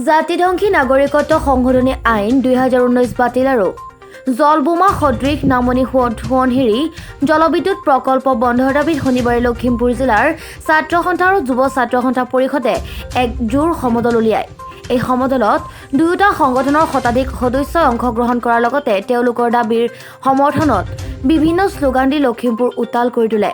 জাতিধ্বংসী নাগৰিকত্ব সংশোধনী আইন 2019 বাতিল আৰু জলবোমা সদৃশ নামনি সোৱণশিৰি জলবিদ্যুৎ প্ৰকল্প বন্ধৰ দাবীত শনিবাৰে লখিমপুৰ জিলাৰ ছাত্ৰ সন্থা আৰু যুৱ ছাত্ৰ সন্থা পৰিষদে এক জোৰ সমদল উলিয়ায়। এই সমদলত দুয়োটা সংগঠনৰ শতাধিক সদস্যই অংশগ্ৰহণ কৰাৰ লগতে তেওঁলোকৰ দাবীৰ সমৰ্থনত বিভিন্ন শ্লোগান দি লখিমপুৰ উত্তাল কৰি তোলে।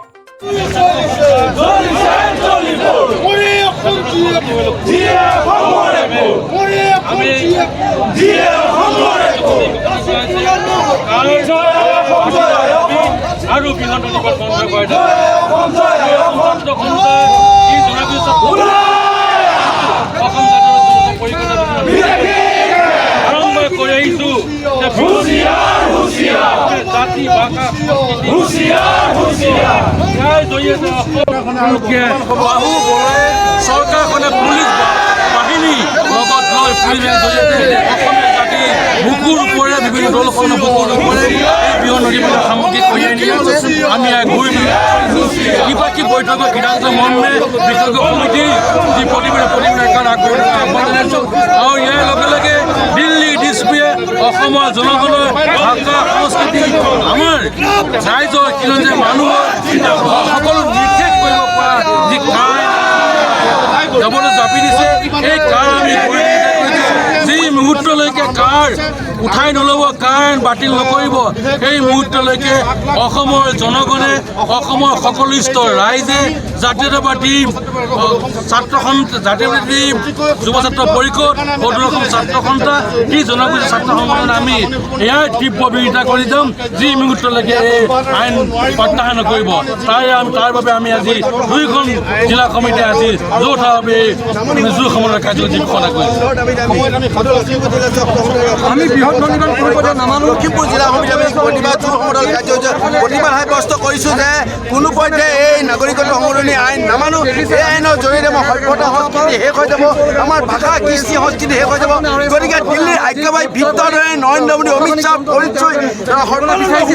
চৰকাৰখনে পুলিচ বাহিনী লগত লৈ পুলিচৰ জৰিয়তে অসমীয়া জাতি বুকুৰ ওপৰে বিভিন্ন দলখনৰ বুকুৰ ওপৰে এই বৃহৎ নদীবিলাক সামগ্ৰী কঢ়িয়াই নিয়ে আমি ঘূৰি কিবা কি বৈঠকৰ সিদ্ধান্ত মৰ্মে বিশেষজ্ঞ সমিতিৰ যি প্ৰতিবেদন আহ্বান জনাইছোঁ আৰু ইয়াৰ লগে লগে দিল্লী ডিচিপিয়ে অসমৰ জনগণৰ ভাষা সংস্কৃতি আমাৰ ৰাইজৰ কিমান যে মানুহৰ সকলো নিৰ্দেশ কৰিব পৰা যি কাম যাবলৈ জাপি দিছে এই কাম আমি যি মুহূৰ্তলৈকে কাৰ উঠাই নল'ব কাৰ বাতিল নকৰিব সেই মুহূৰ্তলৈকে অসমৰ জনগণে অসমৰ সকলো স্তৰ ৰাইজে জাতীয়তাবাদী ছাত্ৰ সন্থা জাতীয়তাবাদী যুৱ ছাত্ৰ পৰিষদ সদৌ অসম ছাত্ৰ সন্থা যি জনগোষ্ঠী ছাত্ৰ সংগঠন আমি ইয়াৰ তীব্ৰ বিৰোধিতা কৰি যাম যি মুহূৰ্তলৈকে এই আইন প্ৰত্যাহাৰ নকৰিব তাৰ বাবে আমি আজি দুইখন জিলা কমিটি আজি যৌথভাৱে জোৰ সমন্বয় কাৰ্যসূচী ঘোষণা কৰিছোঁ। আমি বৃহৎ নদীখন পৰিষদে নামানো লখিমপুৰ জিলা সমিতি প্ৰতিবাদ জোৰ সমদল কাৰ্যসূচী প্ৰতিবাদ সাব্যস্ত কৰিছোঁ যে কোনো পৰ্যায়ে এই নাগৰিকত্ব সংশোধনী আইন নামানো। এই আইনৰ জৰিয়তে আমাৰ সভ্যতা সংস্কৃতি শেষ হৈ যাব, আমাৰ ভাষা কৃষ্টি সংস্কৃতি শেষ হৈ যাব। গতিকে দিল্লীৰ আজ্ঞাবাহী ভিত্তৰ দৰে নৰেন্দ্ৰ মোদী অমিত শ্বাহ পৰিচয় সৰ্ব বিচাৰিছে।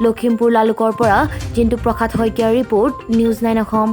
লখিমপুৰ লালুকৰ পৰা জিন্তু প্ৰসাদ শইকীয়াৰ ৰিপৰ্ট নিউজ 9 অসম।